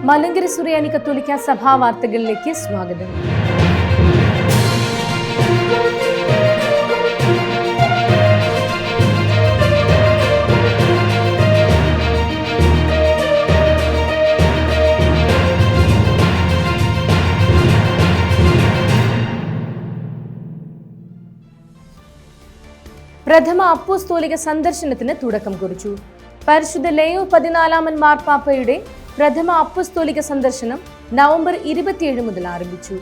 മലങ്കര സുറിയാനി കത്തോലിക്ക സഭാ വാർത്തകളിലേക്ക് സ്വാഗതം. പ്രഥമ അപ്പോസ്തോലിക സന്ദർശനത്തിന് തുടക്കം കുറിച്ചു. പരിശുദ്ധ ലയോ 14 മാർപ്പാപ്പയുടെ പ്രഥമ അപ്പോസ്തോലിക സന്ദർശനം നവംബർ 27 മുതൽ ആരംഭിച്ചു.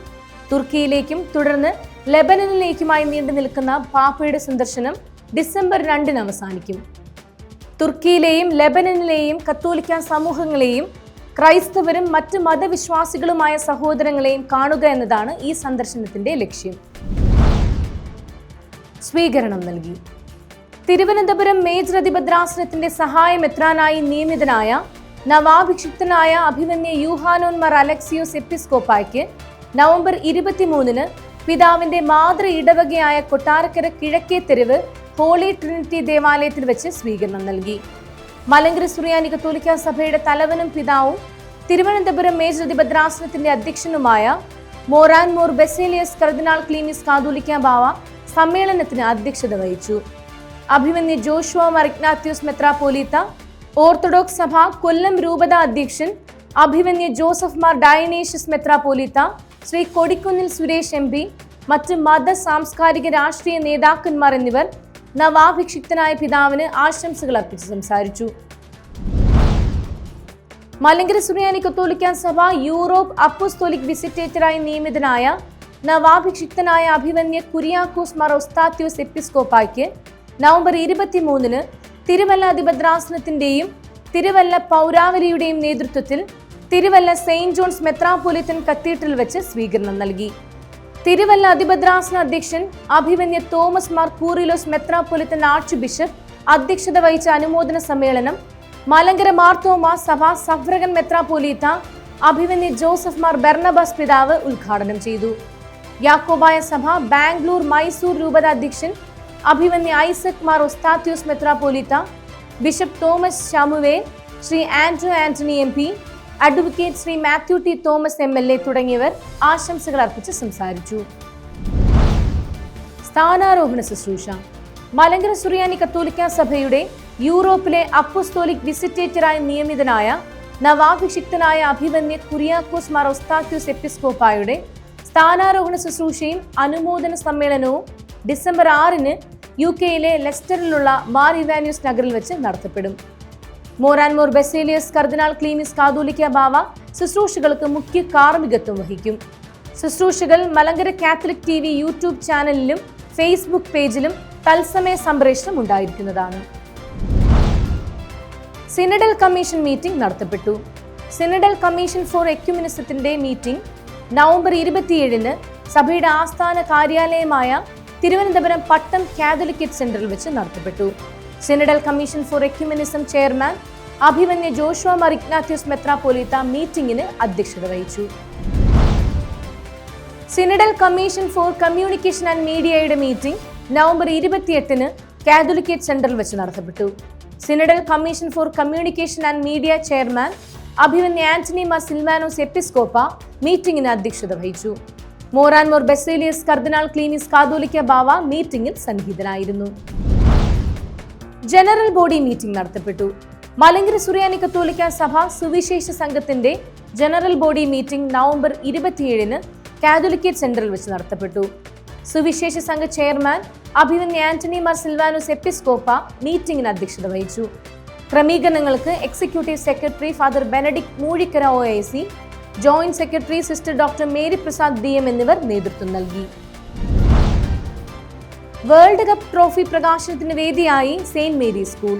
തുർക്കിയിലേക്കും തുടർന്ന് ലെബനനിലേക്കുമായി നീണ്ടു നിൽക്കുന്ന പാപ്പയുടെ സന്ദർശനം ഡിസംബർ 2 അവസാനിക്കും. തുർക്കിയിലെയും ലെബനനിലെയും കത്തോലിക്ക സമൂഹങ്ങളെയും ക്രൈസ്തവരും മറ്റ് മതവിശ്വാസികളുമായ സഹോദരങ്ങളെയും കാണുക എന്നതാണ് ഈ സന്ദർശനത്തിന്റെ ലക്ഷ്യം. സ്വീകരണം നൽകി. തിരുവനന്തപുരം മേജർ അതിഭദ്രാസനത്തിന്റെ സഹായ മെത്രാനായി നിയമിതനായ നവാഭിഷിക്തനായ അഭിമന്യ യൂഹാനോൻ മാർ അലക്സിയോസ് എപ്പിസ്കോപ്പായ്ക്ക് നവംബർ 23 പിതാവിന്റെ മാതൃ ഇടവകയായ കൊട്ടാരക്കര കിഴക്കേ തെരുവ് ഹോളി ട്രിനിറ്റി ദേവാലയത്തിൽ വെച്ച് സ്വീകരണം നൽകി. മലങ്കര സുറിയാനി കത്തോലിക്ക സഭയുടെ തലവനും പിതാവും തിരുവനന്തപുരം മേജർ അതിഭദ്രാസനത്തിന്റെ അധ്യക്ഷനുമായ മോറാൻ മോർ ബെസേലിയസ് കർദിനാൾ ക്ലീമിസ് കാതോലിക്ക ബാവ സമ്മേളനത്തിന് അധ്യക്ഷത വഹിച്ചു. അഭിമന്യ ജോഷുവ മാർ ഇഗ്നാത്യോസ് മെത്രാപ്പോലീത്ത, ഓർത്തഡോക്സ് സഭ കൊല്ലം രൂപത അധ്യക്ഷൻ അഭിമന്യ ജോസഫ് മാർ ഡയനേഷ്യസ് മെത്രാപ്പോലീത്ത, ശ്രീ കൊടിക്കുന്നിൽ സുരേഷ് MP, മറ്റ് മത സാംസ്കാരിക രാഷ്ട്രീയ നേതാക്കന്മാർ എന്നിവർ നവാഭിഷിക്തനായ പിതാവിന് ആശംസകൾ അർപ്പിച്ച് സംസാരിച്ചു. മലങ്കര സുറിയാനി കത്തോലിക്ക സഭ യൂറോപ്പ് അപ്പോസ്തോലിക് വിസിറ്റേറ്ററായി നിയമിതനായ നവാഭിഷിക്തനായ അഭിമന്യ കുര്യാക്കോസ് മാർ ഒസ്താത്യോസ് എപ്പിസ്കോപ്പായ്ക്ക് നവംബർ 23 തിരുവല്ല അതിഭദ്രാസനത്തിന്റെയും തിരുവല്ല പൗരാവലിയുടെയും നേതൃത്വത്തിൽ തിരുവല്ല സെയിന്റ് ജോൺസ് മെത്രാപ്പൊലിത്തൻ കത്തീഡ്രൽ വെച്ച് സ്വീകരണം നൽകി. തിരുവല്ല അതിഭദ്രാസന അധ്യക്ഷൻ അഭിമന്യ Thomas Mar Coorilos മെത്രാപ്പൊലിത്തൻ arch bishop അധ്യക്ഷത വഹിച്ച അനുമോദന സമ്മേളനം മലങ്കര മാർത്തോമാ സഭ സഫ്രഗൻ മെത്രാപ്പൊലീത്ത അഭിമന്യ ജോസഫ് മാർ ബർണബാസ് പിതാവ് ഉദ്ഘാടനം ചെയ്തു. യാക്കോബായ സഭ ബാംഗ്ലൂർ മൈസൂർ രൂപത അധ്യക്ഷൻ അഭിമന്യ ഐസക് മാർ ഒസ്താത്യോസ് മെത്രാപ്പൊലീത്ത, ബിഷപ്പ് തോമസ് ശമുവേ, Shri Andrew Antony MP, advocate Shri Mathew T Thomas MLA തുടങ്ങിയവർ ആശംസകൾ അർപ്പിച്ച് സംസാരിച്ചു. സ്ഥാനാരോഹണ ശുശ്രൂഷ. മലങ്കര സുറിയാനി കത്തോലിക്ക സഭയുടെ യൂറോപ്പിലെ അപ്പോസ്തോലിക് വിസിറ്റേറ്ററായി നിയമിതനായ നവാഭിഷിക്തനായ അഭിമന്യ കുര്യാക്കോസ് മാർ ഒസ്താത്യോസ് എപ്പിസ്കോപ്പായുടെ സ്ഥാനാരോഹണ ശുശ്രൂഷയും അനുമോദന സമ്മേളനവും ഡിസംബർ 6 UK-യിലെ ലെസ്റ്ററിലുള്ള മാർ ഇവാനിയോസ് നഗറിൽ വെച്ച് നടത്തപ്പെടും. മോറാൻ മോർ ബെസേലിയസ് കർദിനാൾ ക്ലീമിസ് കാതോലിക്ക ബാവ ശുശ്രൂഷകൾക്ക് മുഖ്യ കാർമ്മികത്വം വഹിക്കും. ശുശ്രൂഷകൾ മലങ്കര കാത്തലിക് TV യൂട്യൂബ് ചാനലിലും ഫേസ്ബുക്ക് പേജിലും തത്സമയ സംപ്രേഷണം ഉണ്ടായിരിക്കുന്നതാണ്. സിനഡൽ കമ്മീഷൻ മീറ്റിംഗ് നടത്തപ്പെട്ടു. സിനഡൽ കമ്മീഷൻ ഫോർ എക്യുമെനിസത്തിന്റെ മീറ്റിംഗ് നവംബർ 27 സഭയുടെ ആസ്ഥാന കാര്യാലയമായ തിരുവനന്തപുരം പട്ടം കാതോലിക്കറ്റ് സെന്ററിൽ വെച്ച് നടത്തപ്പെട്ടു. Synodal commission for ecumenism chairman അഭിമന്യ ജോഷുവ മാർ ഇഗ്നാത്യോസ് മെത്രാപ്പൊലീത്ത മീറ്റിംഗിന് അധ്യക്ഷത വഹിച്ചു. Synodal commission for communication and മീഡിയയുടെ മീറ്റിംഗ് നവംബർ 28 കാതോലിക്കറ്റ് സെന്ററിൽ വെച്ച് നടത്തപ്പെട്ടു. Synodal commission for communication and media chairman അഭിമന്യ ആന്റണി മാർ സിൽവാനോസ് എപ്പിസ്കോപ്പ മീറ്റിംഗിന് അധ്യക്ഷത വഹിച്ചു. മോറാൻ മോർ ബെസേലിയസ് കർദിനാൾ ക്ലീമിസ് കാതോലിക്ക ബാവ മീറ്റിംഗിൽ സന്നിഹിതനായിരുന്നു. ജനറൽ ബോഡി മീറ്റിംഗ് നടത്തപ്പെട്ടു. മലങ്കര സുറിയാനി കത്തോലിക്ക സഭ സുവിശേഷ സംഘത്തിന്റെ general body meeting November 27 Catholicate സെന്ററിൽ വെച്ച് നടത്തപ്പെട്ടു. സുവിശേഷ സംഘ ചെയർമാൻ അഭിമന്യ ആന്റണി മാർ സിൽവാനോസ് എപ്പിസ്കോപ്പ മീറ്റിംഗിന് അധ്യക്ഷത വഹിച്ചു. ക്രമീകരണങ്ങൾക്ക് executive secretary father Benedict Moozhikkara OIC, joint secretary sister doctor Mary Prasad DM എന്നിവർ നേതൃത്വം നൽകി. വേൾഡ് കപ്പ് ട്രോഫി പ്രകാശനത്തിന് വേദിയായി saint Mary's school.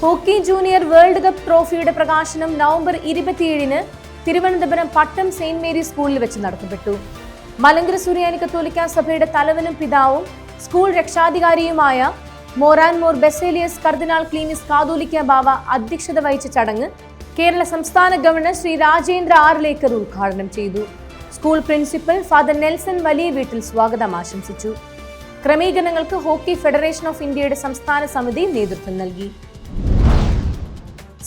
Hockey junior world cup ട്രോഫിയുടെ പ്രകാശനം November 27 Thiruvananthapuram Pattom saint Mary's സ്കൂളിൽ വെച്ച് നടത്തപ്പെട്ടു. മലങ്കര സുറിയാനി കത്തോലിക്ക സഭയുടെ തലവനും പിതാവും സ്കൂൾ രക്ഷാധികാരിയുമായ മോറാൻ മോർ ബെസേലിയസ് കർദിനാൾ ക്ലീമിസ് കാതോലിക്ക ബാവ അധ്യക്ഷത വഹിച്ച ചടങ്ങ് കേരള സംസ്ഥാന ഗവർണർ ശ്രീ രാജേന്ദ്ര ആർലേക്കർ ഉദ്ഘാടനം ചെയ്തു. സ്കൂൾ പ്രിൻസിപ്പൽ ഫാദർ നെൽസൺ വലിയ വീട്ടിൽ സ്വാഗതം ആശംസിച്ചു. ക്രമീകരണങ്ങൾക്ക് ഹോക്കി ഫെഡറേഷൻ ഓഫ് ഇന്ത്യയുടെ സംസ്ഥാന സമിതി നേതൃത്വം നൽകി.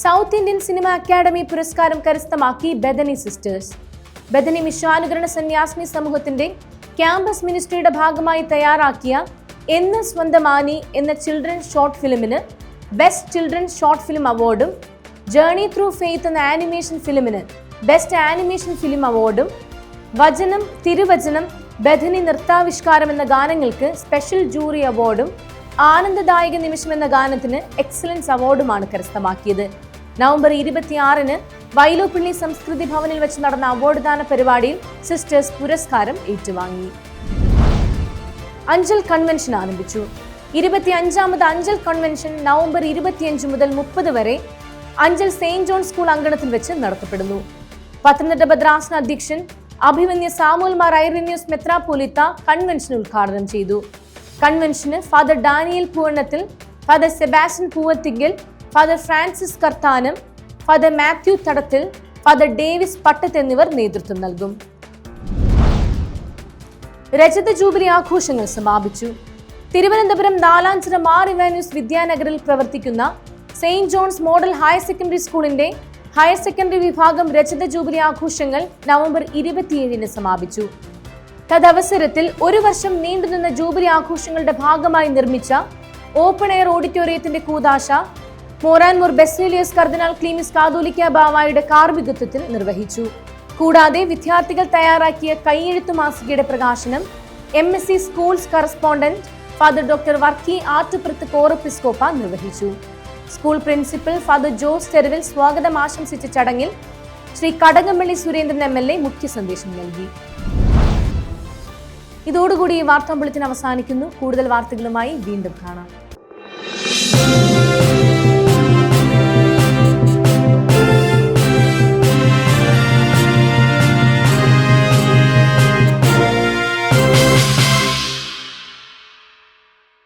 സൗത്ത് ഇന്ത്യൻ സിനിമ അക്കാദമി പുരസ്കാരം കരസ്ഥമാക്കി ബെഥനി സിസ്റ്റേഴ്സ്. ബെഥനി മിശ്വാനുകരണ സന്യാസിനി സമൂഹത്തിന്റെ ക്യാമ്പസ് മിനിസ്ട്രിയുടെ ഭാഗമായി തയ്യാറാക്കിയ എന്ന് സ്വന്തമാനി എന്ന ചിൽഡ്രൻസ് ഷോർട്ട് ഫിലിമിന് ബെസ്റ്റ് ചിൽഡ്രൻസ് ഷോർട്ട് ഫിലിം അവാർഡും, ജേർണി ത്രൂ ഫെയ്ത്ത് എന്ന ആനിമേഷൻ ഫിലിമിന് ബെസ്റ്റ് ആനിമേഷൻ ഫിലിം അവാർഡും, വചനം, തിരുവചനം, ബെഥനി നൃത്താവിഷ്കാരം എന്ന ഗാനങ്ങൾക്ക് സ്പെഷ്യൽ ജൂറി അവാർഡും, ആനന്ദദായക നിമിഷം എന്ന ഗാനത്തിന് എക്സലൻസ് അവാർഡുമാണ് കരസ്ഥമാക്കിയത്. നവംബർ 26-ന് വൈലോപ്പിള്ളി സംസ്കൃതി ഭവനിൽ വെച്ച് നടന്ന അവാർഡ് ദാന പരിപാടിയിൽ സിസ്റ്റേഴ്സ് പുരസ്കാരം ഏറ്റുവാങ്ങി. അഞ്ചൽ കൺവെൻഷൻ ആരംഭിച്ചു. 25ാമത് അഞ്ചൽ കൺവെൻഷൻ നവംബർ 25 മുതൽ 30 വരെ അഞ്ചൽ സെയിന്റ് ജോൺ സ്കൂൾ അങ്കണത്തിൽ വെച്ച് നടത്തപ്പെടുന്നു. പത്തനംതിട്ട ഭദ്രാസന അധ്യക്ഷൻ അഭിമന്യ സാമുൽ മാർ ഐറേനിയോസ് മെത്രാപ്പോലീത്ത കൺവെൻഷൻ ഉദ്ഘാടനം ചെയ്തു. കൺവെൻഷന് father Daniel Poovannathil, father Sebastian Poovathinkal, father Francis Karthanam, father Mathew Thadathil, father Davis പട്ടത്ത് എന്നിവർ നേതൃത്വം നൽകും. രജത ജൂബിലി ആഘോഷങ്ങൾ സമാപിച്ചു. തിരുവനന്തപുരം നാലാഞ്ചിറ മാർ ഇവാനിയൂസ് വിദ്യാനഗറിൽ പ്രവർത്തിക്കുന്ന saint John's model higher secondary സ്കൂളിന്റെ ഹയർ സെക്കൻഡറി വിഭാഗം രജത ജൂബിലി ആഘോഷങ്ങൾ നവംബർ 27-ന് സമാപിച്ചു. തദവസരത്തിൽ ഒരു വർഷം നീണ്ടുനിന്ന ജൂബിലി ആഘോഷങ്ങളുടെ ഭാഗമായി നിർമ്മിച്ച ഓപ്പൺ എയർ ഓഡിറ്റോറിയത്തിന്റെ കൂദാശ മോറാൻമൂർ ബെസേലിയസ് കർദിനാൾ ക്ലീമിസ് കാതോലിക്ക ബാവായുടെ കാർമ്മികത്വത്തിൽ നിർവഹിച്ചു. കൂടാതെ വിദ്യാർത്ഥികൾ തയ്യാറാക്കിയ കൈയെഴുത്തു മാസികയുടെ പ്രകാശനം MSc schools correspondent father doctor Varkey Attupurath കോറപ്പിസ്കോപ്പ നിർവഹിച്ചു. സ്കൂൾ പ്രിൻസിപ്പൽ ഫാദർ ജോസ് തെരുവിൽ സ്വാഗതം ആശംസിച്ച ചടങ്ങിൽ ശ്രീ കടകംപള്ളി സുരേന്ദ്രൻ MLA മുഖ്യ സന്ദേശം നൽകി. ഇതോടുകൂടി ഈ വാർത്താ ബുള്ളറ്റിൻ അവസാനിക്കുന്നു. കൂടുതൽ വാർത്തകളുമായി വീണ്ടും കാണാം.